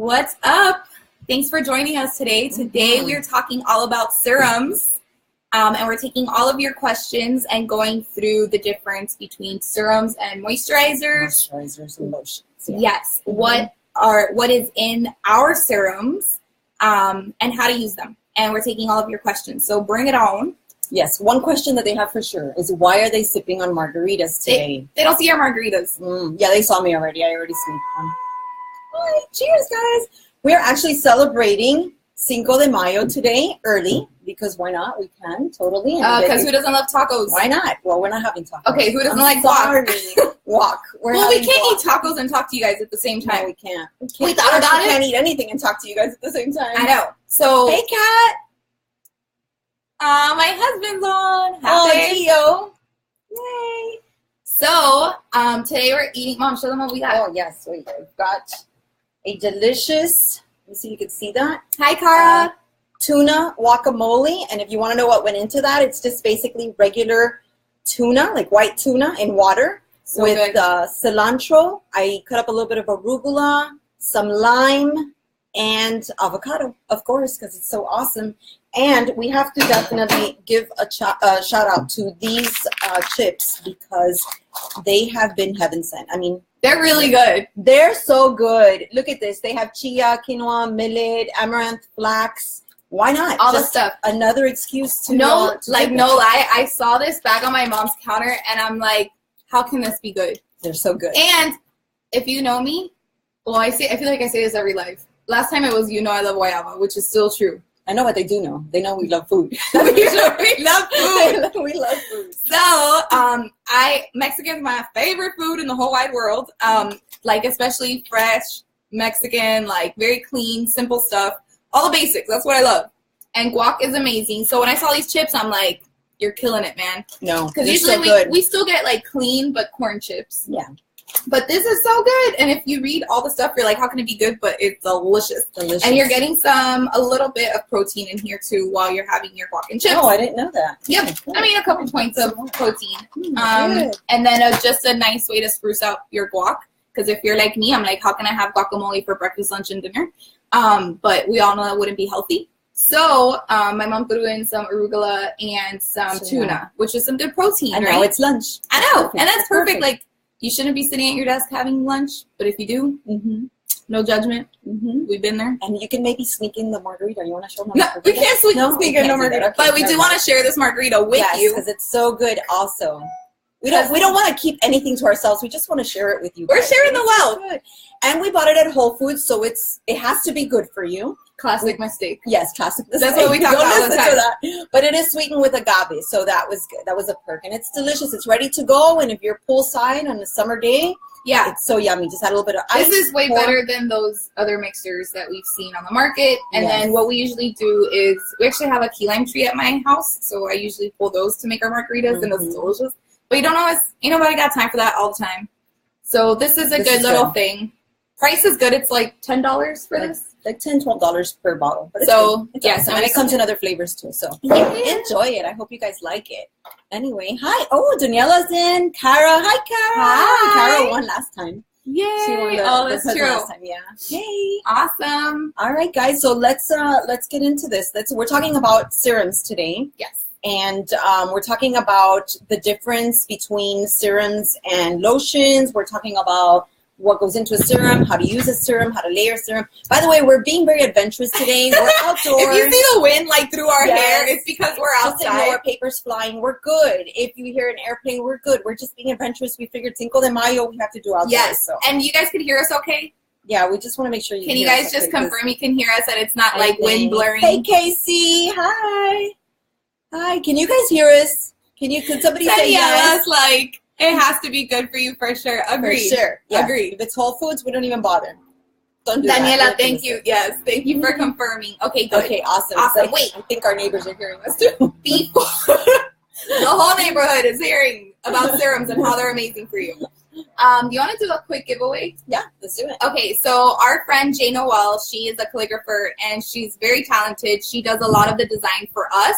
What's up? Thanks for joining us today. Today we're talking all about serums, and we're taking all of your questions and going through the difference between serums and moisturizers. Moisturizers and lotions. Yeah. Yes. What is in our serums, and how to use them. And we're taking all of your questions. So bring it on. Yes. One question that they have for sure is why are they sipping on margaritas today? They don't see our margaritas. Yeah, they saw me already. I already sneaked one. All right, cheers, guys. We're actually celebrating Cinco de Mayo today, early, because why not? We can, totally. Because who doesn't love tacos? Why not? Well, we're not having tacos. Okay, who doesn't like guac? Guac. Well, we can't eat tacos and talk to you guys at the same time. No, we can't. We thought about it. We can't eat anything and talk to you guys at the same time. I know. So, hey, Kat. My husband's on. Happy. Oh, Gio. Yay. So, today we're eating. Mom, show them what we got. Oh, yes. Wait, we've got a delicious, let me see if you can see that. Hi, Cara. Tuna guacamole. And if you want to know what went into that, it's just basically regular tuna, like white tuna in water So with good. cilantro. I cut up a little bit of arugula, some lime, and avocado, of course, because it's so awesome. And we have to definitely give a shout out to these chips because they have been heaven sent. I mean, They're really good. they're so good. Look at this. They have chia, quinoa, millet, amaranth, flax. Why not? All the Just stuff. Another excuse to No dip it. lie. I saw this bag on my mom's counter, and I'm like, how can this be good? They're so good. And if you know me, well, I feel like I say this every life. Last time it was, I love guayaba, which is still true. I know what they do know. They know we love food. We love food. We love food. So, Mexican's my favorite food in the whole wide world. Like especially fresh Mexican, like very clean, simple stuff. All the basics. That's what I love. And guac is amazing. So when I saw these chips, I'm like, you're killing it, man. No, Because usually usually we still get like clean but corn chips. Yeah. But this is so good. And if you read all the stuff, you're like, how can it be good? But it's delicious. Delicious. And you're getting a little bit of protein in here too while you're having your guac and chips. Oh, I didn't know that. Yep. Cool. I mean, a couple points of protein. Good. And then just a nice way to spruce up your guac. Because if you're like me, I'm like, how can I have guacamole for breakfast, lunch, and dinner? But we all know that wouldn't be healthy. So my mom threw in some arugula and some tuna, which is some good protein, And right? now it's lunch. I know. Perfect. And that's perfect. Like, you shouldn't be sitting at your desk having lunch. But if you do, no judgment. We've been there. And you can maybe sneak in the margarita. You want to show them? No, we can't sneak we in no can't do that. margarita. Okay, But we do never want mind. to share this margarita with you. because it's so good. Also, we don't want to keep anything to ourselves. We just want to share it with you. We're guys. sharing the It's so wealth. good. And we bought it at Whole Foods, so it has to be good for you. Classic mistake. Yes, classic. That's what we talk Don't about all the listen to time. that. But it is sweetened with agave, so that was good. That was a perk, and it's delicious. It's ready to go. And if you're poolside on a summer day, Yeah. it's so yummy. Just add a little bit of ice. This is way pour. better than those other mixers that we've seen on the market. And Yes. then what we usually do is we actually have a key lime tree at my house, so I usually pull those to make our margaritas, and it's delicious. But ain't nobody got time for that all the time. So this is a good little thing. Price is good. It's like $10 for this. Like $10, $12 per bottle. But it's So, good. It's yes, awesome. I'm And it comes in other flavors too. So Yeah. enjoy it. I hope you guys like it. Anyway, hi. Oh, Daniela's in. Cara. Hi, Cara. Hi. Cara won last time. Yay! She won the That's present true. last time. Yeah. Yay. Awesome. All right, guys. So let's get into this. We're talking about serums today. Yes. And we're talking about the difference between serums and lotions. We're talking about what goes into a serum, how to use a serum, how to layer a serum. By the way, we're being very adventurous today. We're outdoors. If you see the wind like through our Yes. hair, it's because we're Just outside. ignore papers flying. We're good. If you hear an airplane, we're good. We're just being adventurous. We figured Cinco de Mayo we have to do outdoors. Yes. So. And you guys can hear us okay? Yeah, we just want to make sure you Can you hear guys us just okay, 'cause confirm you can hear us, that it's not I like wind think- blurring? Hey, Casey. Hi. Hi. Can you guys hear us? Can somebody say yes? Daniela's like, it has to be good for you for sure. Agreed. For sure. Yeah. Agreed. If it's Whole Foods, we don't even bother. Don't do that. Daniela, We're thank you. innocent. Yes, thank you for confirming. Okay, good. Okay, awesome. Awesome. I- Wait. I think our neighbors are hearing us too. Before the whole neighborhood is hearing about serums and how they're amazing for you. Do you want to do a quick giveaway? Yeah, let's do it. Okay, so our friend Jay Noel, she is a calligrapher and she's very talented. She does a lot of the design for us.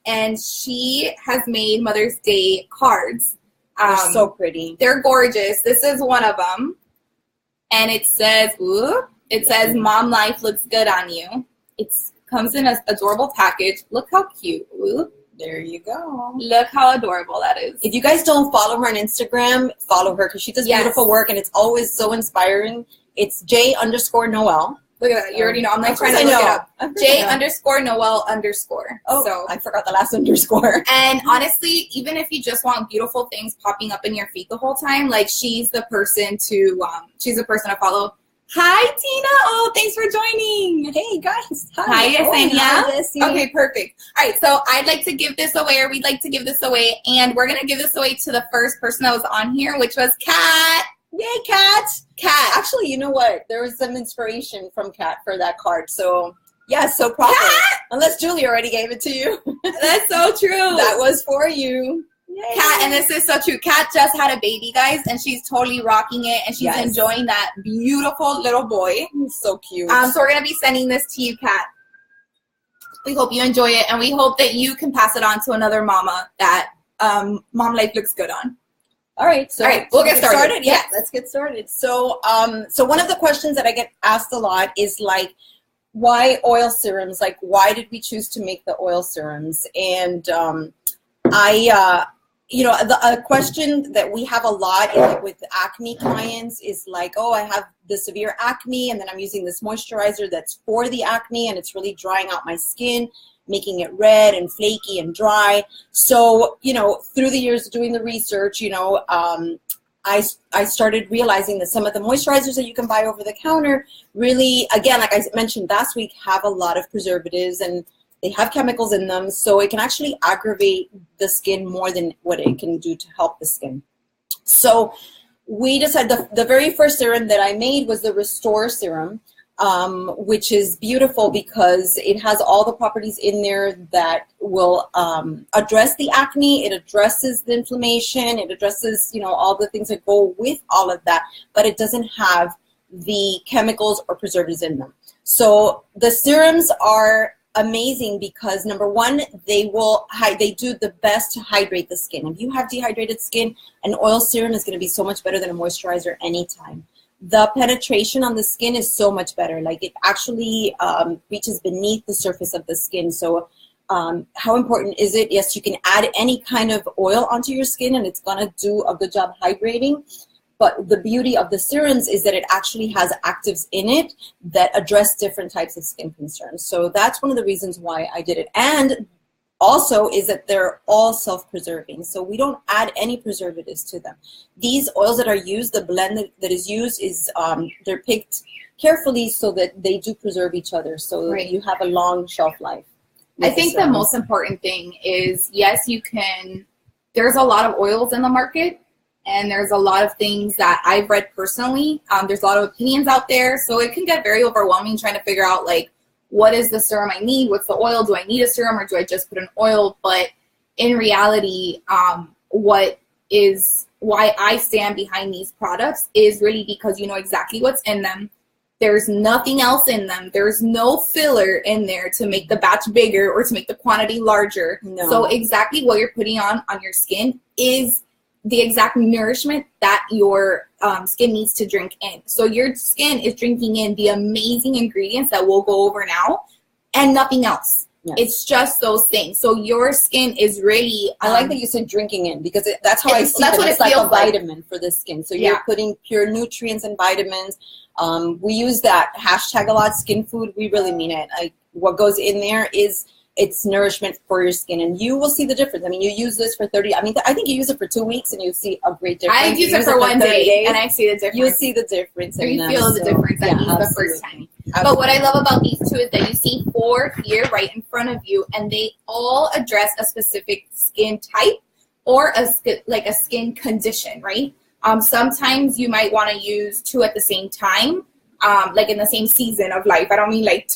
And she has made Mother's Day cards. They're so pretty. They're gorgeous. This is one of them. And it says, It says, Mom Life looks good on you. It comes in an adorable package. Look how cute. Ooh. There you go. Look how adorable that is. If you guys don't follow her on Instagram, follow her because she does beautiful work and it's always so inspiring. It's J_Noel. Look at that. You already know. I'm like trying to look it up. J_Noel_. Oh, so I forgot the last underscore. And honestly, even if you just want beautiful things popping up in your feed the whole time, like she's the person to follow. Hi, Tina. Oh, thanks for joining. Hey, guys. Hi, Yesenia. Hi, okay, perfect. All right, so I'd like to give this away, or we'd like to give this away, and we're going to give this away to the first person that was on here, which was Kat. Yay, Kat. Kat. Actually, you know what? There was some inspiration from Kat for that card. So, yeah, so proper. Kat! Unless Julie already gave it to you. That's so true. That was for you. Yay. Kat, and this is so true. Kat just had a baby, guys, and she's totally rocking it, and she's enjoying that beautiful little boy. He's so cute. So we're going to be sending this to you, Kat. We hope you enjoy it, and we hope that you can pass it on to another mama that Mom Life looks good on. All right, so we'll get started. Yeah, let's get started. So, so one of the questions that I get asked a lot is like, why oil serums? Like, why did we choose to make the oil serums? And a question that we have a lot with acne clients is like, oh, I have the severe acne, and then I'm using this moisturizer that's for the acne, and it's really drying out my skin, making it red and flaky and dry. So, through the years of doing the research, I started realizing that some of the moisturizers that you can buy over the counter really, again, like I mentioned last week, have a lot of preservatives and they have chemicals in them. So it can actually aggravate the skin more than what it can do to help the skin. So we decided the very first serum that I made was the Restore Serum. Which is beautiful because it has all the properties in there that will address the acne, it addresses the inflammation, it addresses, all the things that go with all of that, but it doesn't have the chemicals or preservatives in them. So the serums are amazing because number one, they do the best to hydrate the skin. If you have dehydrated skin, an oil serum is going to be so much better than a moisturizer anytime. The penetration on the skin is so much better. Like it actually reaches beneath the surface of the skin. So how important is it? Yes, you can add any kind of oil onto your skin and it's going to do a good job hydrating. But the beauty of the serums is that it actually has actives in it that address different types of skin concerns. So that's one of the reasons why I did it. And also is that they're all self-preserving. So we don't add any preservatives to them. These oils that are used, the blend that is used is, they're picked carefully so that they do preserve each other. So you have a long shelf life. I think the most important thing is, yes, there's a lot of oils in the market and there's a lot of things that I've read personally. There's a lot of opinions out there. So it can get very overwhelming trying to figure out like, what is the serum I need? What's the oil? Do I need a serum or do I just put an oil? But in reality, why I stand behind these products is really because you know exactly what's in them. There's nothing else in them. There's no filler in there to make the batch bigger or to make the quantity larger. No. So exactly what you're putting on your skin is the exact nourishment that your skin needs to drink in. So your skin is drinking in the amazing ingredients that we'll go over now and nothing else. Yes. It's just those things. So your skin is really... I like that you said drinking in because that's how I see it. It's like a vitamin for the skin. So you're putting pure nutrients and vitamins. We use that hashtag a lot, skin food. We really mean it. Like what goes in there is... it's nourishment for your skin, and you will see the difference. I mean, you use this for 30, I think you use it for 2 weeks, and you see a great difference. I use it for 1 day, and I see the difference. You'll see the difference. Or you feel the difference that you use the first time. But what I love about these two is that you see 4 here right in front of you, and they all address a specific skin type or a skin condition, right? Sometimes you might want to use 2 at the same time. Like in the same season of life. I don't mean like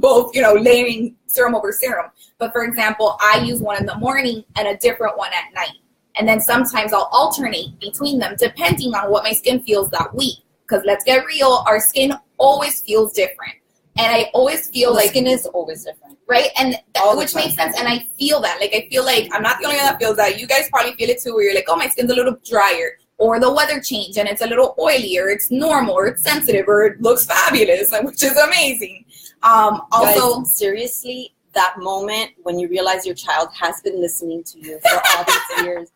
both, layering serum over serum. But for example, I use one in the morning and a different one at night. And then sometimes I'll alternate between them depending on what my skin feels that week. Because let's get real, our skin always feels different. And I always feel like... skin is always different. Right? And which makes sense. And I feel that. Like, I feel like I'm not the only one that feels that. You guys probably feel it too, where you're like, oh, my skin's a little drier. or the weather change and it's a little oily, or it's normal, or it's sensitive, or it looks fabulous, which is amazing. Also, guys, seriously, that moment when you realize your child has been listening to you for all these years.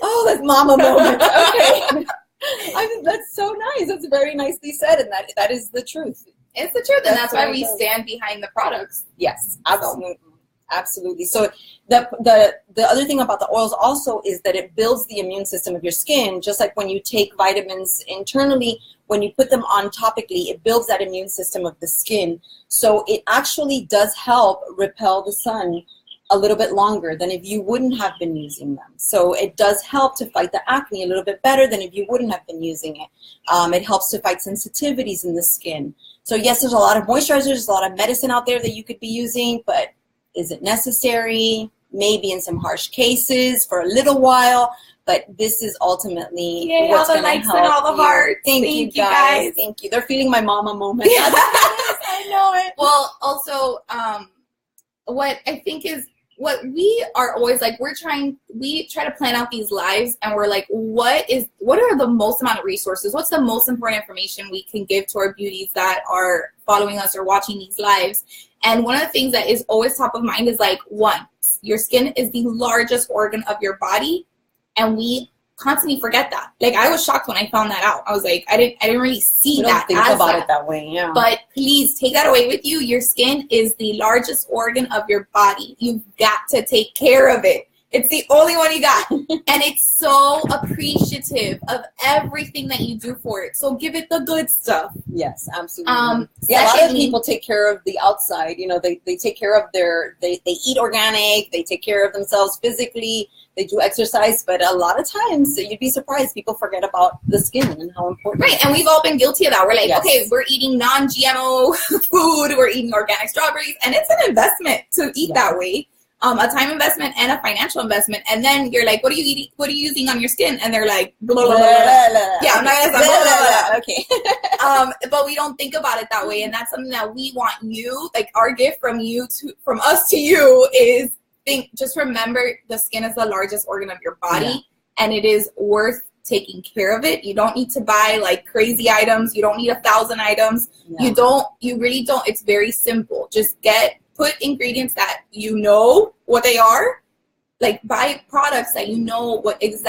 Oh, that's mama moment. Okay. That's so nice. That's very nicely said, and that is the truth. It's the truth, and that's why we stand behind the products. Yes, absolutely. Absolutely. So the other thing about the oils also is that it builds the immune system of your skin, just like when you take vitamins internally, when you put them on topically, it builds that immune system of the skin. So it actually does help repel the sun a little bit longer than if you wouldn't have been using them. So it does help to fight the acne a little bit better than if you wouldn't have been using it. It helps to fight sensitivities in the skin. So yes, there's a lot of moisturizers, there's a lot of medicine out there that you could be using, but is it necessary? Maybe in some harsh cases for a little while, but this is ultimately what's going to help. And all the hearts. Thank you guys. Thank you. They're feeling my mama moment. Yes, I know it. Well, also, what I think is what we are always like, we try to plan out these lives, and we're like, what are the most amount of resources? What's the most important information we can give to our beauties that are following us or watching these lives? And one of the things that is always top of mind is like, one, your skin is the largest organ of your body, and we constantly forget that. Like, I was shocked when I found that out. I was like, I didn't really see that. Think about it that way, yeah. But please take that away with you. Your skin is the largest organ of your body. You've got to take care of it. It's the only one you got. And it's so appreciative of everything that you do for it. So give it the good stuff. Yes, absolutely. Yeah, a lot of people take care of the outside. You know, they take care of they eat organic, they take care of themselves physically, they do exercise, but a lot of times you'd be surprised people forget about the skin and how important it is. And we've all been guilty of that. We're like, okay, we're eating non-GMO food, we're eating organic strawberries, and it's an investment to eat that way. A time investment and a financial investment, and then you're like, what are you eating? What are you using on your skin? And they're like, blah, blah, blah, blah. Yeah, I'm not gonna say blah, blah, blah. Okay. But we don't think about it that way, and that's something that we want you, like our gift from us to you is just remember the skin is the largest organ of your body, and it is worth taking care of it. You don't need to buy like crazy items. You don't need 1,000 items. No. You really don't. It's very simple. Just put ingredients that you know what they are. Like, buy products that you know what is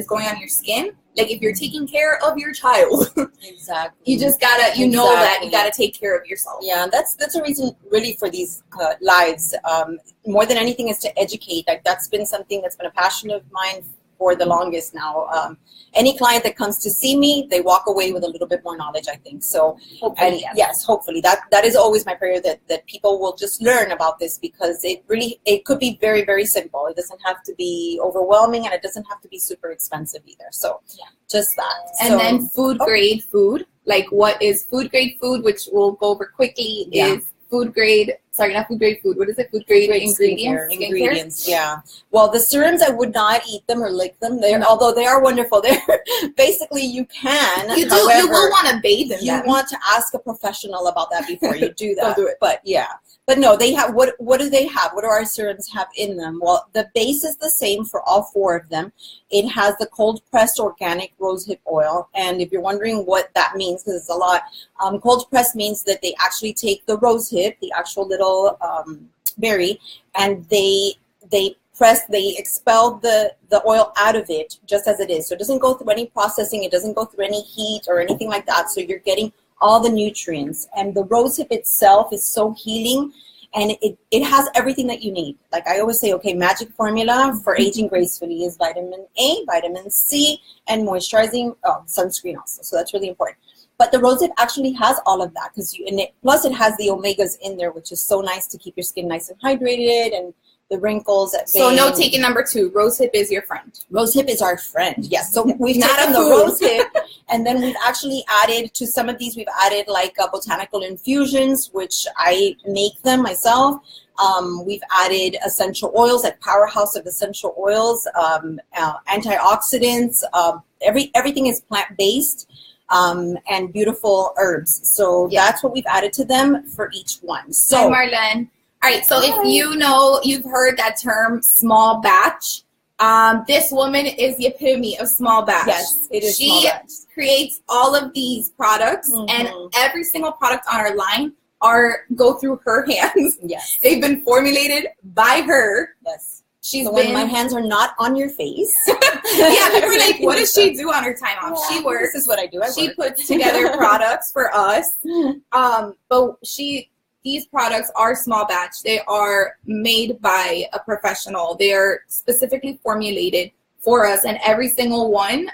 going on your skin. Like, if you're taking care of your child, exactly, you just gotta know that you gotta take care of yourself. Yeah, that's a reason really for these lives. More than anything is to educate. Like, that's been something that's been a passion of mine for the longest now. Any client that comes to see me, they walk away with a little bit more knowledge, I think. So, hopefully, yes, hopefully. That is always my prayer, that people will just learn about this, because it could be very, very simple. It doesn't have to be overwhelming, and it doesn't have to be super expensive either. So, just that. And then food grade food. Like, what is food grade food, which we'll go over quickly, is food grade, sorry, not food grade food. What is it? Food grade ingredients? Ingredients, yeah. Well, the serums, I would not eat them or lick them. Although they are wonderful. They're basically, you can. You will want to bathe in them. You want to ask a professional about that before you do that. Don't do it. But yeah. But no, they have, what do they have? What do our serums have in them? Well, the base is the same for all four of them. It has the cold pressed organic rosehip oil. And if you're wondering what that means, because it's a lot, cold pressed means that they actually take the rosehip, the actual little berry, and they expel the oil out of it just as it is. So it doesn't go through any processing. It doesn't go through any heat or anything like that. So you're getting all the nutrients, and the rosehip itself is so healing, and it has everything that you need. Like I always say, okay, magic formula for aging gracefully is vitamin A, vitamin C, and moisturizing sunscreen also. So that's really important. But the rosehip actually has all of that, plus it has the omegas in there, which is so nice to keep your skin nice and hydrated, and the wrinkles at bay. So note taken number 2, rosehip is your friend. Rosehip is our friend, yes. So we've taken the rosehip, and then we've actually added to some of these, we've added like botanical infusions, which I make them myself. We've added essential oils, like powerhouse of essential oils, antioxidants, everything is plant-based. And beautiful herbs. So that's what we've added to them for each one. So Hi, Marlene. All right, so if you've heard that term small batch, This woman is the epitome of small batch. Yes, it is She small batch. creates all of these products, and every single product on our line go through her hands. Yes. They've been formulated by her. Yes. She's when my hands are not on your face. Yeah, people are like, what does she do on her time off? Yeah, she works. This is what I do. She puts together products for us. But these products are small batch. They are made by a professional. They are specifically formulated for us, and every single one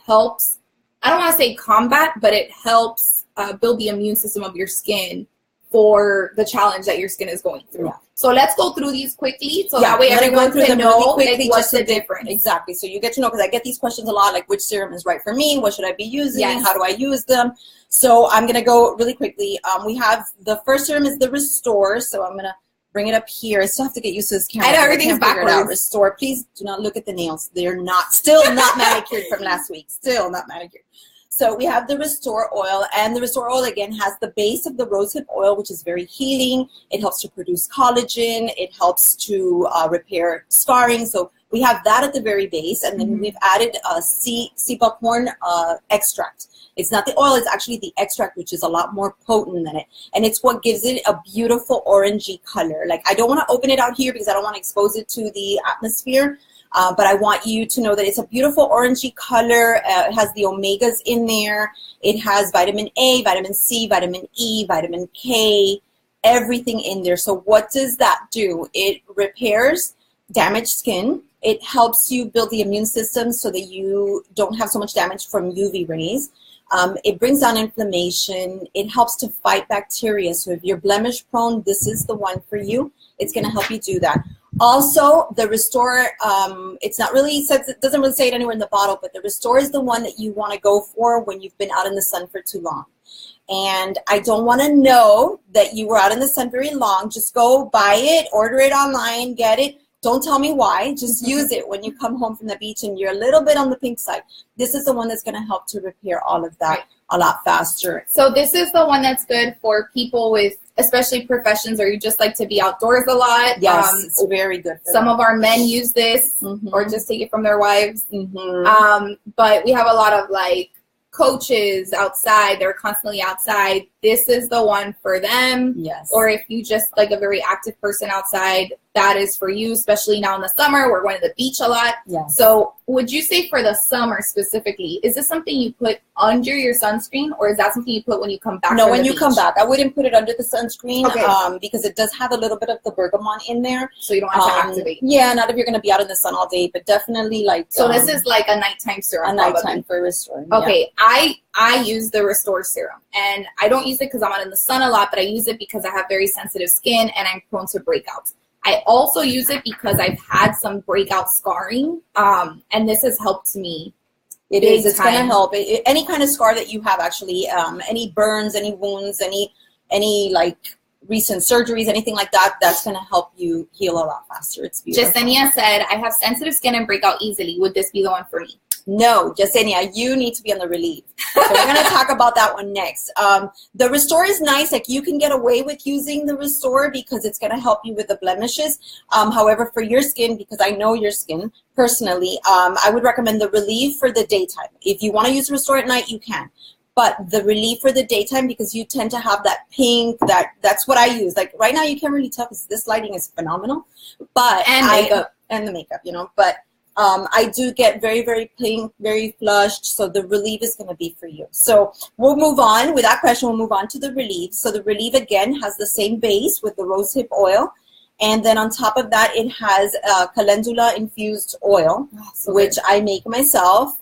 helps. I don't want to say combat, but it helps build the immune system of your skin for the challenge that your skin is going through. Yeah. So let's go through these quickly, so that way everyone can know what's the difference. Exactly. So you get to know, because I get these questions a lot, like which serum is right for me, what should I be using, how do I use them? So I'm gonna go really quickly. We have the first serum is the Restore. So I'm gonna bring it up here. I still have to get used to this camera. I know everything's backwards. Restore. Please do not look at the nails. They're still not manicured from last week. Still not manicured. So we have the Restore Oil, and the Restore Oil, again, has the base of the rosehip oil, which is very healing. It helps to produce collagen. It helps to repair scarring. So we have that at the very base, and then we've added sea buckhorn extract. It's not the oil, it's actually the extract, which is a lot more potent than it. And it's what gives it a beautiful orangey color. Like, I don't want to open it out here because I don't want to expose it to the atmosphere. But I want you to know that it's a beautiful orangey color. It has the omegas in there. It has vitamin A, vitamin C, vitamin E, vitamin K, everything in there. So what does that do? It repairs damaged skin. It helps you build the immune system so that you don't have so much damage from UV rays. It brings down inflammation. It helps to fight bacteria. So if you're blemish prone, this is the one for you. It's going to help you do that. Also, the Restore, it's not really, it doesn't really say it anywhere in the bottle, but the Restore is the one that you want to go for when you've been out in the sun for too long. And I don't want to know that you were out in the sun very long. Just go buy it, order it online, get it. Don't tell me why. Just use it when you come home from the beach and you're a little bit on the pink side. This is the one that's going to help to repair all of that a lot faster. So this is the one that's good for people with, especially professions, or you just like to be outdoors a lot. Yes, it's very good for some of our men use this, or just take it from their wives. But we have a lot of like coaches outside. They're constantly outside. This is the one for them. Yes. Or if you just like a very active person outside, that is for you, especially now in the summer. We're going to the beach a lot. Yes. So would you say for the summer specifically, is this something you put under your sunscreen, or is that something you put when you come back? No, when you come back. I wouldn't put it under the sunscreen because it does have a little bit of the bergamot in there. So you don't have to activate. Yeah, not if you're going to be out in the sun all day, but definitely like. So this is like a nighttime serum. A nighttime for restoring. Okay, yeah. I use the Restore serum, and I don't use it because I'm out in the sun a lot, but I use it because I have very sensitive skin and I'm prone to breakouts. I also use it because I've had some breakout scarring, and this has helped me. It is. It's going to help. Any kind of scar that you have, actually, any burns, any wounds, any like recent surgeries, anything like that, that's going to help you heal a lot faster. It's beautiful. Jasenia said, I have sensitive skin and break out easily. Would this be the one for me? No, Jasenia, you need to be on the Relieve. So we're going to talk about that one next. The Restore is nice. Like, you can get away with using the Restore because it's going to help you with the blemishes. However, for your skin, because I know your skin personally, I would recommend the Relieve for the daytime. If you want to use Restore at night, you can. But the Relieve for the daytime, because you tend to have that pink, that's what I use. Like right now, you can't really tell because this lighting is phenomenal. But and the makeup, you know. But I do get very, very pink, very flushed. So the Relieve is going to be for you. So we'll move on. With that question, we'll move on to the Relieve. So the Relieve, again, has the same base with the rosehip oil. And then on top of that, it has calendula infused oil, which I make myself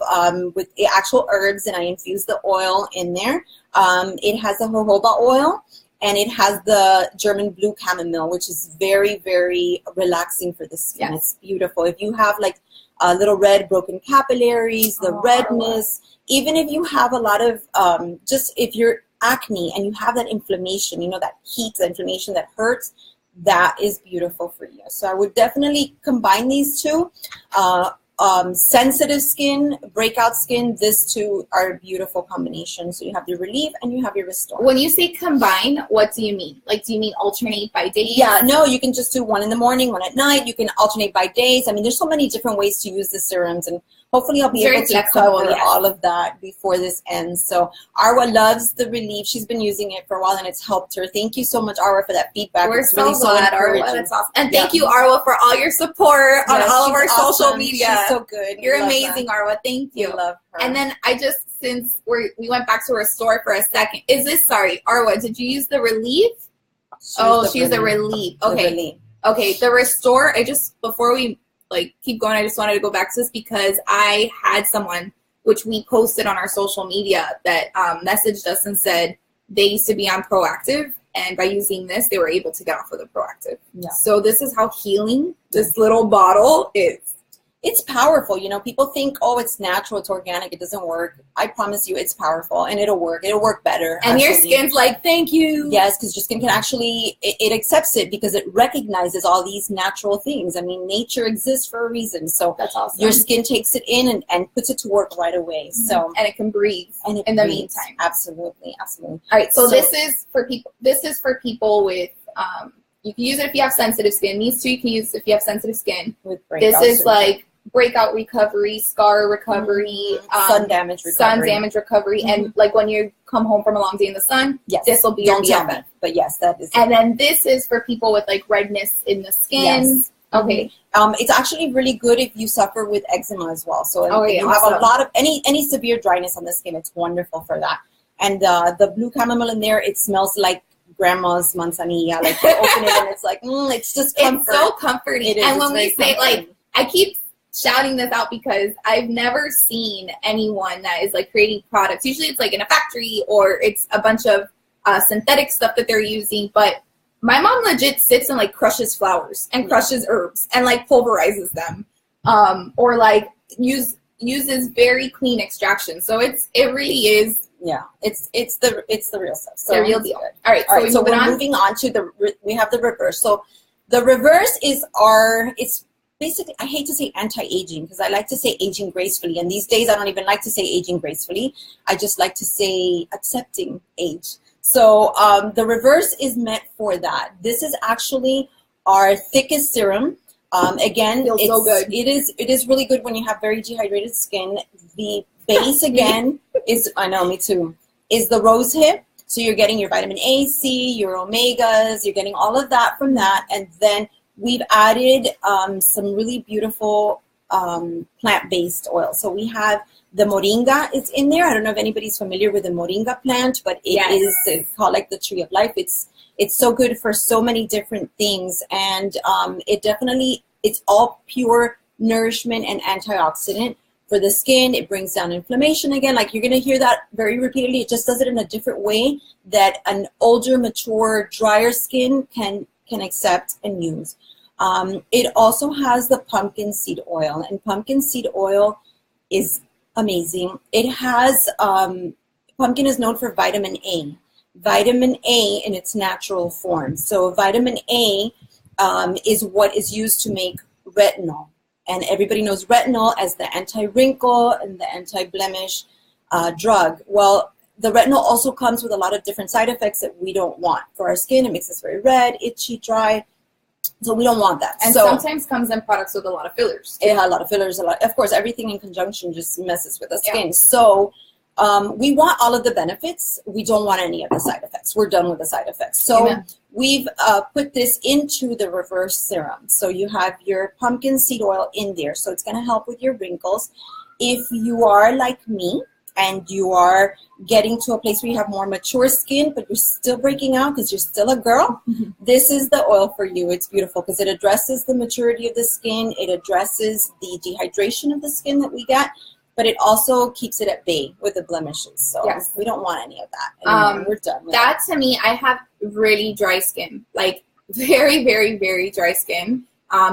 with the actual herbs, and I infuse the oil in there. It has the jojoba oil, and it has the German blue chamomile, which is very, very relaxing for the skin. Yes. It's beautiful. If you have like little red broken capillaries, the redness, even if you have a lot of, just if you're acne and you have that inflammation, you know, that heat, that inflammation that hurts, that is beautiful for you. So I would definitely combine these two. sensitive skin, breakout skin, these two are a beautiful combination. So you have your relief and you have your restore. When you say combine, what do you mean? Like, do you mean alternate by days? Yeah, no, you can just do one in the morning, one at night. You can alternate by days. I mean, there's so many different ways to use the serums, and hopefully I'll be able to cover all of that before this ends. So Arwa loves the relief. She's been using it for a while, and it's helped her. Thank you so much, Arwa, for that feedback. We're so glad, Arwa. That's awesome. And thank you, Arwa, for all your support on all of our social media. She's so good. You're amazing, Arwa. Thank you. We love her. And then since we went back to restore for a second, Arwa, did you use the relief? She used the relief. Okay. Okay, the restore, before we keep going, I just wanted to go back to this because I had someone, which we posted on our social media, that messaged us and said they used to be on Proactive, and by using this, they were able to get off of the Proactive. Yeah. So this is how healing this little bottle is. It's powerful. You know, people think, oh, it's natural, it's organic, it doesn't work. I promise you it's powerful, and it'll work. It'll work better. And your skin's like, thank you. Yes, because your skin can actually, it accepts it because it recognizes all these natural things. I mean, nature exists for a reason. So that's awesome. Your skin takes it in and puts it to work right away. Mm-hmm. So and it can breathe in the meantime. Absolutely, absolutely. All right, so this is for people with you can use it if you have sensitive skin. These two you can use if you have sensitive skin. This is like breakout recovery, scar recovery, sun damage recovery, and like when you come home from a long day in the sun, this will be your BFF. But yes, that is. And then this is for people with like redness in the skin. Yes. Okay. It's actually really good if you suffer with eczema as well. So if you have a lot of any severe dryness on the skin, it's wonderful for that. And the blue chamomile in there, it smells like grandma's manzanilla. Like you open it and it's like, it's just comfort. It's so comforting. It is. And when we say I keep shouting this out because I've never seen anyone that is like creating products. Usually it's like in a factory or it's a bunch of synthetic stuff that they're using. But my mom legit sits and like crushes flowers and crushes herbs and like pulverizes them, or like uses very clean extraction. So it really is. Yeah, it's the real stuff. So the real deal. All right, so we're moving on to we have the reverse. So the reverse is it's basically, I hate to say anti-aging because I like to say aging gracefully. And these days I don't even like to say aging gracefully. I just like to say accepting age. So the reverse is meant for that. This is actually our thickest serum. Again, feels so good. It is really good when you have very dehydrated skin. The base again is, I know, me too, is the rose hip. So you're getting your vitamin A, C, your omegas, you're getting all of that from that. And then we've added some really beautiful plant-based oil. So we have the moringa is in there. I don't know if anybody's familiar with the moringa plant, but it is called like the tree of life. It's so good for so many different things. And it's all pure nourishment and antioxidant for the skin. It brings down inflammation again. Like you're going to hear that very repeatedly. It just does it in a different way that an older, mature, drier skin can accept and use. It also has the pumpkin seed oil, and pumpkin seed oil is amazing. It has, pumpkin is known for vitamin A. Vitamin A in its natural form. So vitamin A is what is used to make retinol. And everybody knows retinol as the anti-wrinkle and the anti-blemish drug. Well, the retinol also comes with a lot of different side effects that we don't want for our skin. It makes us very red, itchy, dry. So we don't want that. And sometimes comes in products with a lot of fillers. It has a lot of fillers. Of course, everything in conjunction just messes with the skin. Yeah. So we want all of the benefits. We don't want any of the side effects. We're done with the side effects. So we've put this into the reverse serum. So you have your pumpkin seed oil in there. So it's going to help with your wrinkles. If you are like me, and you are getting to a place where you have more mature skin, but you're still breaking out because you're still a girl, this is the oil for you. It's beautiful because it addresses the maturity of the skin. It addresses the dehydration of the skin that we get, but it also keeps it at bay with the blemishes. So we don't want any of that anymore. We're done with that. To me, I have really dry skin, like very, very, very dry skin.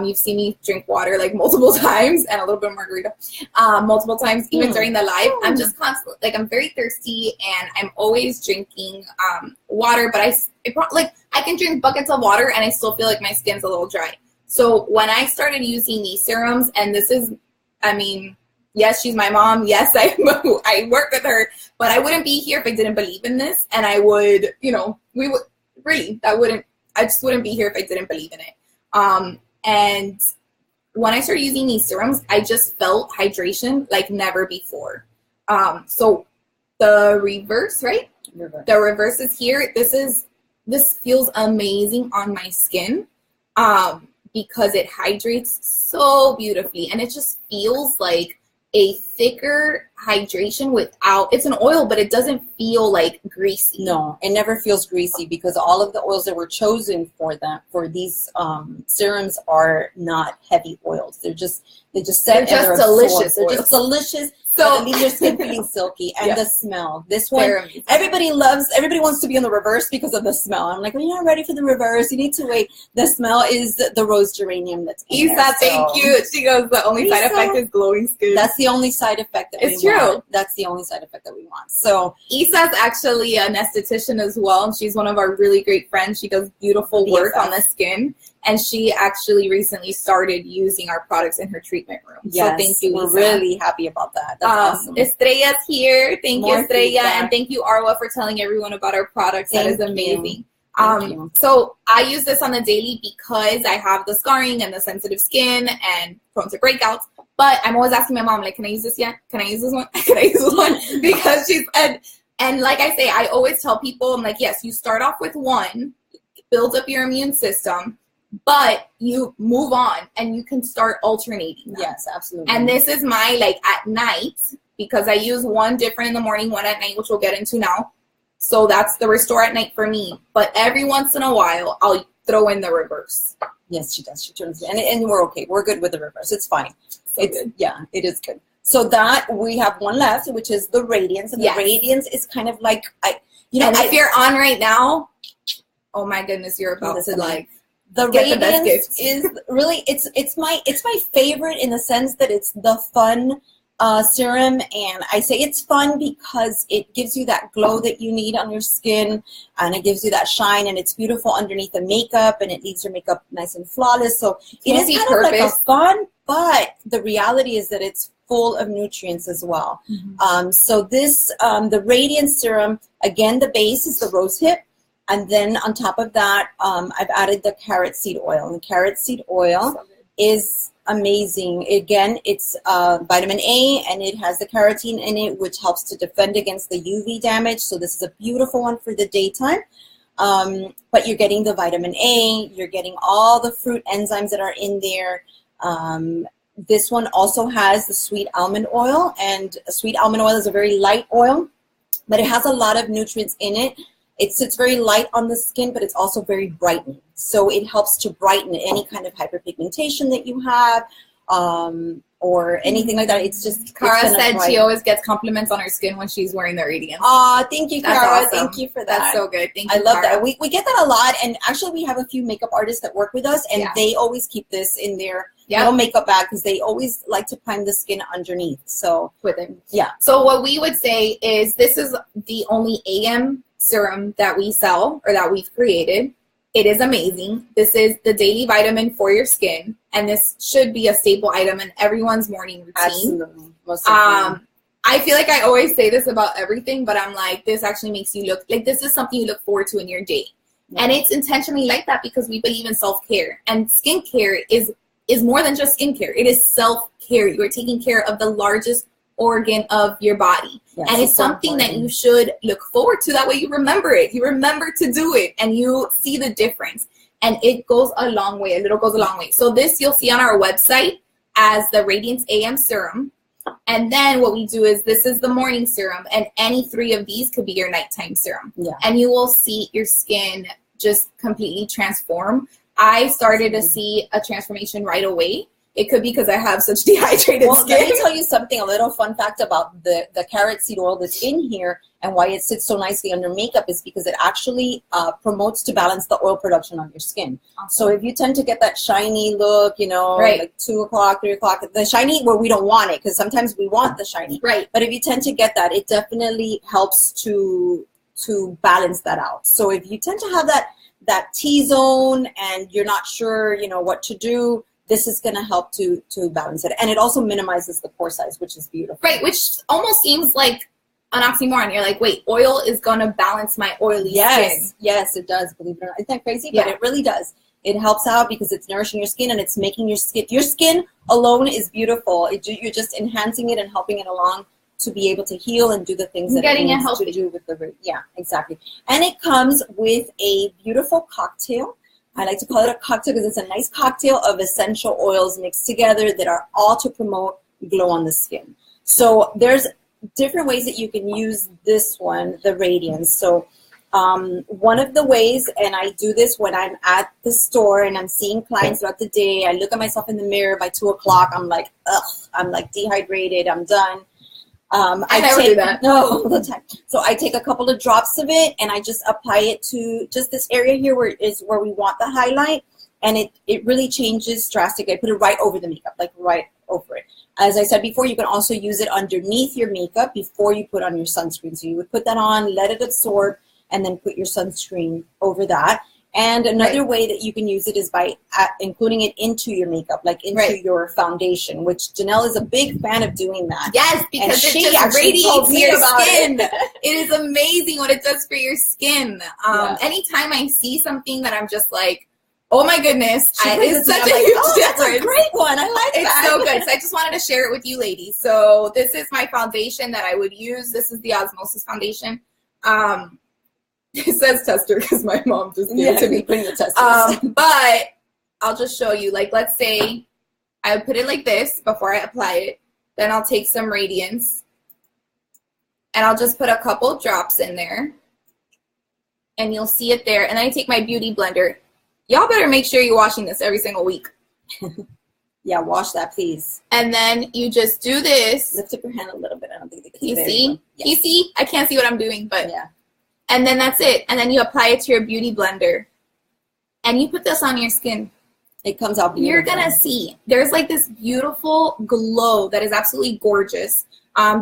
You've seen me drink water like multiple times and a little bit of margarita multiple times, even during the live. I'm just constantly, like, I'm very thirsty and I'm always drinking water, but I can drink buckets of water and I still feel like my skin's a little dry. So when I started using these serums, and this is I mean, yes, she's my mom. Yes, I work with her, but I wouldn't be here if I didn't believe in this. And I would, we would really, I just wouldn't be here if I didn't believe in it. And when I started using these serums, I just felt hydration like never before. So the reverse, right? The reverse is here. This feels amazing on my skin because it hydrates so beautifully, and it just feels like a thicker hydration without, it's an oil, but it doesn't feel like greasy. No, it never feels greasy because all of the oils that were chosen for these serums are not heavy oils. They're just set. They're just delicious. They're just delicious. So it leaves your skin feeling silky, and the smell. This one, everybody wants to be on the reverse because of the smell. I'm like, well, you're not ready for the reverse. You need to wait. The smell is the rose geranium that's in Isa, there. Thank you. She goes, the only side effect is glowing skin. That's the only side effect that we want. It's true. That's the only side effect that we want. So Isa's actually an esthetician as well, and she's one of our really great friends. She does beautiful work on the skin. And she actually recently started using our products in her treatment room. Yes, so thank you, we're Isa. really happy about that. That's awesome. Estrella's here. Thank you, Estrella. Feedback. And thank you, Arwa, for telling everyone about our products. That is amazing. Thank you. So I use this on the daily because I have the scarring and the sensitive skin and prone to breakouts. But I'm always asking my mom, like, can I use this yet? Can I use this one? Can I use this one? Because and like I say, I always tell people, I'm like, yes, you start off with one, build up your immune system, but you move on and you can start alternating them. Yes, absolutely. And this is my, like, at night, because I use one different in the morning, one at night, which we'll get into now. So that's the restore at night for me. But every once in a while, I'll throw in the reverse. Yes, she does. She turns and we're okay. We're good with the reverse. It's fine. Good. Yeah, it is good. So that we have one left, which is the Radiance. And the Radiance is kind of like, if you're on right now, oh my goodness, you're about to like, the Radiance is really, it's my favorite in the sense that it's the fun serum, and I say it's fun because it gives you that glow that you need on your skin, and it gives you that shine, and it's beautiful underneath the makeup, and it leaves your makeup nice and flawless. So it is kind of like a fun, but the reality is that it's full of nutrients as well. Mm-hmm. So this, the Radiance serum, again, the base is the rose hip. And then on top of that, I've added the carrot seed oil. And the carrot seed oil is amazing. Again, it's vitamin A, and it has the carotene in it, which helps to defend against the UV damage. So this is a beautiful one for the daytime. But you're getting the vitamin A. You're getting all the fruit enzymes that are in there. This one also has the sweet almond oil. And sweet almond oil is a very light oil, but it has a lot of nutrients in it. It sits very light on the skin, but it's also very brightening. So it helps to brighten any kind of hyperpigmentation that you have, or anything like that. It's just, Cara said she always gets compliments on her skin when she's wearing the Radiance. Aw, thank you, Cara. Awesome. Thank you for that. That's so good. Thank you, I love Cara. that. We get that a lot, and actually we have a few makeup artists that work with us, and they always keep this in their little makeup bag because they always like to prime the skin underneath. So with it. Yeah. So what we would say is this is the only AM serum that we sell or that we've created. It is amazing. This is the daily vitamin for your skin, and this should be a staple item in everyone's morning routine. Absolutely. I feel like I always say this about everything, but I'm like, this actually makes you look like this is something you look forward to in your day. And it's intentionally like that because we believe in self-care, and skincare is more than just skincare. It is self-care. You are taking care of the largest organ of your body. Yes, and it's something that you should look forward to. That way you remember it. You remember to do it, and you see the difference. And it goes a long way. A little goes a long way. So this you'll see on our website as the Radiance AM serum. And then what we do is this is the morning serum, and any three of these could be your nighttime serum. Yeah. And you will see your skin just completely transform. I started to see a transformation right away. It could be because I have such dehydrated skin. Let me tell you something, a little fun fact about the carrot seed oil that's in here and why it sits so nicely under makeup is because it actually promotes to balance the oil production on your skin. Awesome. So if you tend to get that shiny look, like 2 o'clock, 3 o'clock, the shiny where we don't want it, because sometimes we want the shiny. Right. But if you tend to get that, it definitely helps to balance that out. So if you tend to have that T-zone and you're not sure, what to do, this is going to help to balance it. And it also minimizes the pore size, which is beautiful. Right, which almost seems like an oxymoron. You're like, wait, oil is going to balance my oily skin. Yes, it does, believe it or not. Isn't that crazy? Yeah. But it really does. It helps out because it's nourishing your skin and it's making your skin alone is beautiful. You're just enhancing it and helping it along to be able to heal and do the things that it needs to do with the root. Yeah, exactly. And it comes with a beautiful cocktail. I like to call it a cocktail because it's a nice cocktail of essential oils mixed together that are all to promote glow on the skin. So there's different ways that you can use this one, the Radiance. So one of the ways, and I do this when I'm at the store and I'm seeing clients throughout the day, I look at myself in the mirror by 2 o'clock, I'm like, ugh, I'm like dehydrated, I'm done. I never do that. No, all the time. So I take a couple of drops of it and I just apply it to just this area here where we want the highlight, and it really changes drastically. I put it right over the makeup, like right over it. As I said before, you can also use it underneath your makeup before you put on your sunscreen. So you would put that on, let it absorb, and then put your sunscreen over that. And another way that you can use it is by including it into your makeup, like into your foundation, which Janelle is a big fan of doing that. Yes, because it just radiates your skin. It is amazing what it does for your skin. Anytime I see something that I'm just like, oh my goodness, it's such a huge difference. That's a great one. I like that. It's so good. So I just wanted to share it with you ladies. So this is my foundation that I would use. This is the Osmosis foundation. It says tester because my mom just gave it to me. Putting the testers. But I'll just show you. Like, let's say I would put it like this before I apply it. Then I'll take some Radiance. And I'll just put a couple drops in there. And you'll see it there. And then I take my beauty blender. Y'all better make sure you're washing this every single week. Yeah, wash that, please. And then you just do this. Lift up your hand a little bit. I don't think they can see. You see? Yeah. You see? I can't see what I'm doing, but yeah. And then that's it. And then you apply it to your beauty blender. And you put this on your skin. It comes out beautiful. You're going to see. There's like this beautiful glow that is absolutely gorgeous.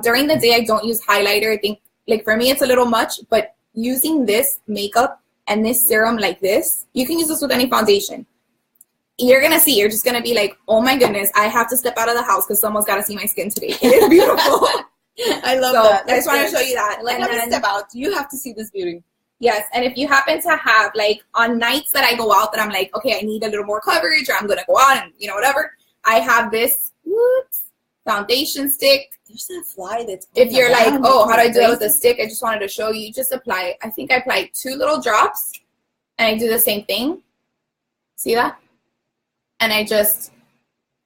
During the day, I don't use highlighter. I think, like, for me, it's a little much. But using this makeup and this serum like this, you can use this with any foundation. You're going to see. You're just going to be like, oh, my goodness, I have to step out of the house because someone's got to see my skin today. It is beautiful. I love that. I just want to show you that. Like, let me step out. You have to see this beauty. Yes, and if you happen to have, like, on nights that I go out that I'm like, okay, I need a little more coverage, or I'm going to go out and, whatever, I have this foundation stick. There's that fly that's... If you're like, oh, how do I do that with a stick? I just wanted to show you. Just apply, I think I applied 2 little drops, and I do the same thing. See that? And I just...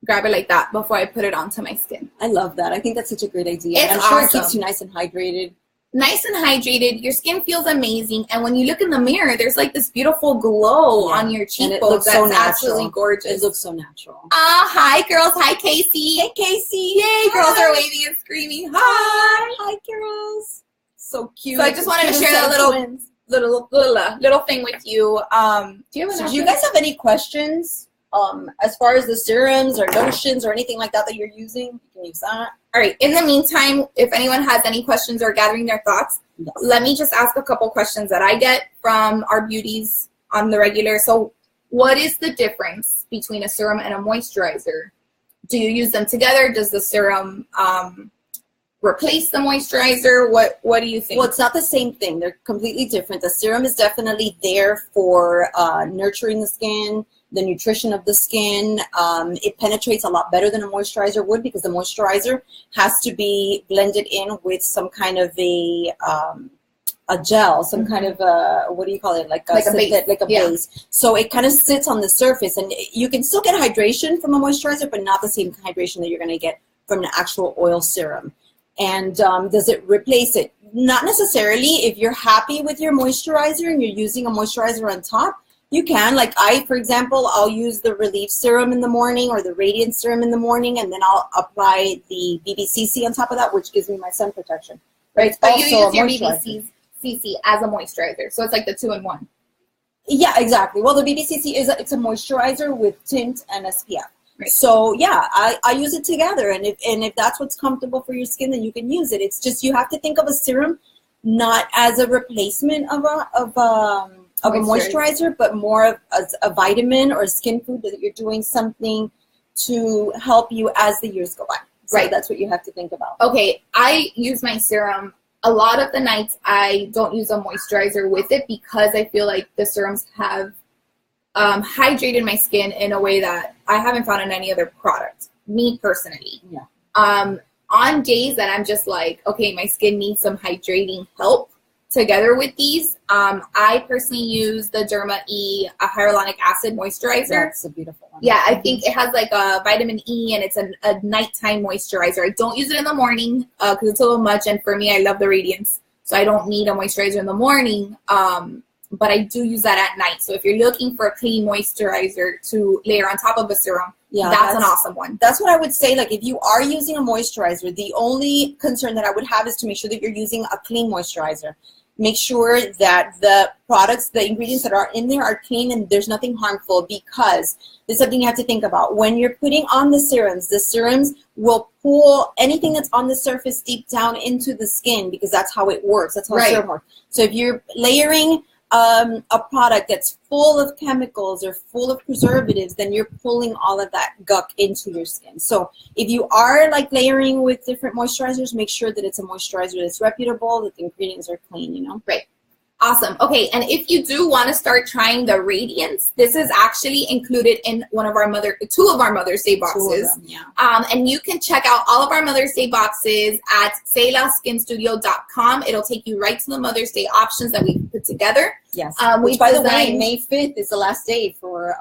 grab it like that before I put it onto my skin. I love that. I think that's such a great idea. It's I'm sure awesome. It keeps you nice and hydrated. Nice and hydrated. Your skin feels amazing. And when you look in the mirror, there's like this beautiful glow on your cheekbones. That's so absolutely gorgeous. It looks so natural. Hi, girls. Hi, Casey. Hey, Casey. Yay, hi. Girls are waving and screaming. Hi. Hi, girls. So cute. So I just wanted to share that little thing with you. Do you guys have any questions? As far as the serums or lotions or anything like that you're using, you can use that. All right. In the meantime, if anyone has any questions or gathering their thoughts, let me just ask a couple questions that I get from our beauties on the regular. So what is the difference between a serum and a moisturizer? Do you use them together? Does the serum replace the moisturizer? What do you think? Well, it's not the same thing. They're completely different. The serum is definitely there for nurturing the skin, the nutrition of the skin. It penetrates a lot better than a moisturizer would because the moisturizer has to be blended in with some kind of a gel, some kind of a, what do you call it? Like a base. So it kind of sits on the surface, and you can still get hydration from a moisturizer, but not the same hydration that you're going to get from an actual oil serum. And does it replace it? Not necessarily. If you're happy with your moisturizer and you're using a moisturizer on top, you can. Like for example, I'll use the Relief Serum in the morning or the Radiance Serum in the morning, and then I'll apply the BBCC on top of that, which gives me my sun protection. Right. But you use your BBCC as a moisturizer, so it's like the 2-in-1. Yeah, exactly. Well, the BBCC it's a moisturizer with tint and SPF. Right. So yeah, I use it together, and if that's what's comfortable for your skin, then you can use it. It's just you have to think of a serum not as a replacement of a moisturizer, but more of as a vitamin or a skin food that you're doing something to help you as the years go by. So Right. that's what you have to think about. Okay, I use my serum. A lot of the nights I don't use a moisturizer with it because I feel like the serums have hydrated my skin in a way that I haven't found in any other product, me personally. Yeah. On days that I'm just like, okay, my skin needs some hydrating help together with these, I personally use the Derma E hyaluronic acid moisturizer. That's a beautiful one. Yeah, I think it has like a vitamin E and it's a nighttime moisturizer. I don't use it in the morning because it's a little much, and for me, I love the radiance, so I don't need a moisturizer in the morning. But I do use that at night. So if you're looking for a clean moisturizer to layer on top of a serum, that's an awesome one. That's what I would say. Like if you are using a moisturizer, the only concern that I would have is to make sure that you're using a clean moisturizer. Make sure that the products, the ingredients that are in there are clean and there's nothing harmful, because there's something you have to think about. When you're putting on the serums will pull anything that's on the surface deep down into the skin, because that's how it works. That's how serum works. So if you're layering a product that's full of chemicals or full of preservatives, then you're pulling all of that gunk into your skin. So if you are like layering with different moisturizers, make sure that it's a moisturizer that's reputable, that the ingredients are clean, you know? Right. Awesome. Okay, and if you do want to start trying the radiance, this is actually included in two of our Mother's Day boxes. Two of them, yeah. And you can check out all of our Mother's Day boxes at selahskinstudio.com. It'll take you right to the Mother's Day options that we put together. Yes. Which, by the way, May 5th is the last day for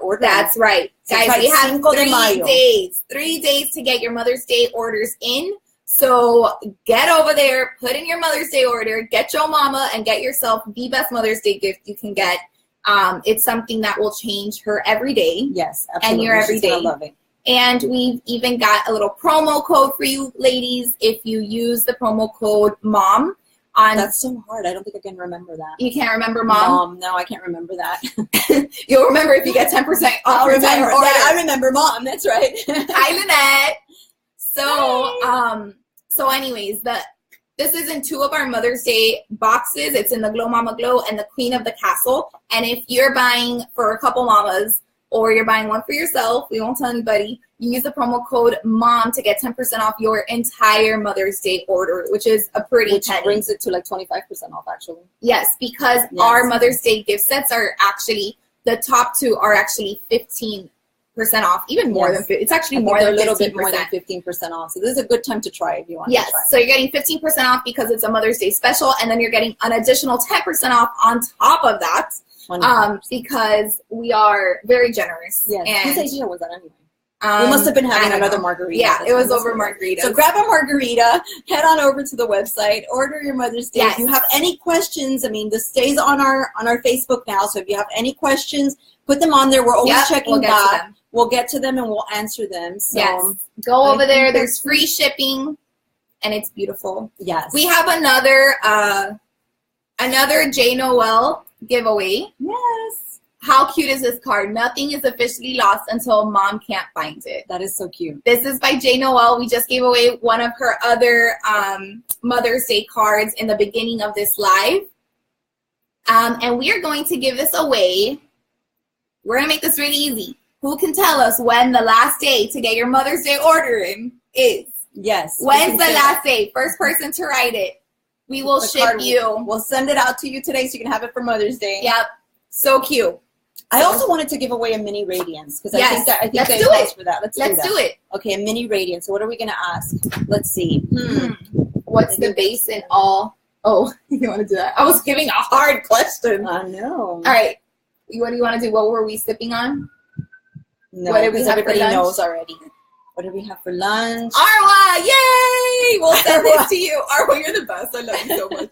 ordering. That's right. So guys, we have 3 days. 3 days to get your Mother's Day orders in. So get over there, put in your Mother's Day order, get your mama, and get yourself the best Mother's Day gift you can get. It's something that will change her every day. Yes, absolutely. And your every day. I love it. And we've even got a little promo code for you ladies if you use the promo code MOM. That's so hard. I don't think I can remember that. You can't remember MOM? No, I can't remember that. You'll remember if you get 10% off your entire order. I remember MOM. That's right. Hi, Lynette. So anyways, this is in 2 of our Mother's Day boxes. It's in the Glow Mama Glow and the Queen of the Castle. And if you're buying for a couple mamas or you're buying one for yourself, we won't tell anybody, you use the promo code MOM to get 10% off your entire Mother's Day order, which is a pretty Which brings it to like 25% off, actually. Yes, because our Mother's Day gift sets are actually, the top 2 are actually 15% off, even more than 50%. It's actually more than 15%. A little bit more than 15% off. So this is a good time to try if you want to try. Yes, so you're getting 15% off because it's a Mother's Day special, and then you're getting an additional 10% off on top of that, because we are very generous. Yes. And, whose idea was that anyway? We must have been having another margarita. Yeah, it was over margarita. So grab a margarita, head on over to the website, order your Mother's Day. If you have any questions, I mean, this stays on our Facebook now, so if you have any questions, put them on there. We're always checking back. We'll get to them and we'll answer them. So go over there. There's free shipping, and it's beautiful. Yes. We have another J. Noel giveaway. Yes. How cute is this card? Nothing is officially lost until Mom can't find it. That is so cute. This is by J. Noel. We just gave away one of her other Mother's Day cards in the beginning of this live. And we are going to give this away. We're going to make this really easy. Who can tell us when the last day to get your Mother's Day order in is? Yes. When's the last day? First person to write it. We will ship you. We'll send it out to you today so you can have it for Mother's Day. Yep. So cute. I also wanted to give away a mini radiance because I think that Let's do it for that. Let's do it. Okay, a mini radiance. So what are we gonna ask? Let's see. What's the base in all? Oh, you want to do that? I was giving a hard question. I know. All right. What do you want to do? What were we sipping on? No, because everybody knows already. What do we have for lunch? Arwa, yay! We'll send this to you. Arwa, you're the best. I love you so much.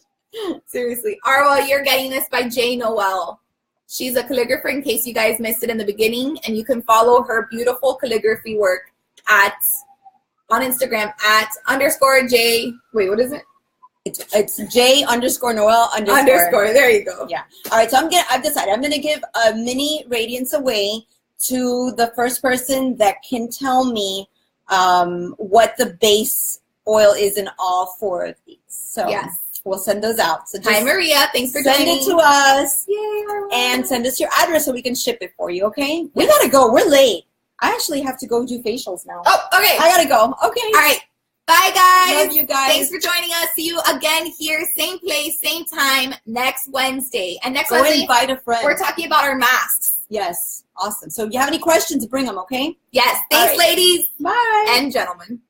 Seriously. Arwa, you're getting this by J. Noel. She's a calligrapher, in case you guys missed it in the beginning, and you can follow her beautiful calligraphy work on Instagram at _J. Wait, what is it? It's J_Noel_. There you go. Yeah. All right. So I've decided I'm gonna give a mini radiance away to the first person that can tell me what the base oil is in all 4 of these. So yes. We'll send those out. So just hi, Maria. Thanks for send joining. it to us. Yay, and send us your address so we can ship it for you, okay? We got to go. We're late. I actually have to go do facials now. Oh, okay. I gotta go. Okay. All right. Bye, guys. Love you guys. Thanks for joining us. See you again here, same place, same time, next Wednesday. And next Go Wednesday, invite a friend. we're talking about our masks. Yes. Awesome. So if you have any questions, bring them, okay? Yes. Thanks, All right. ladies Bye. and gentlemen.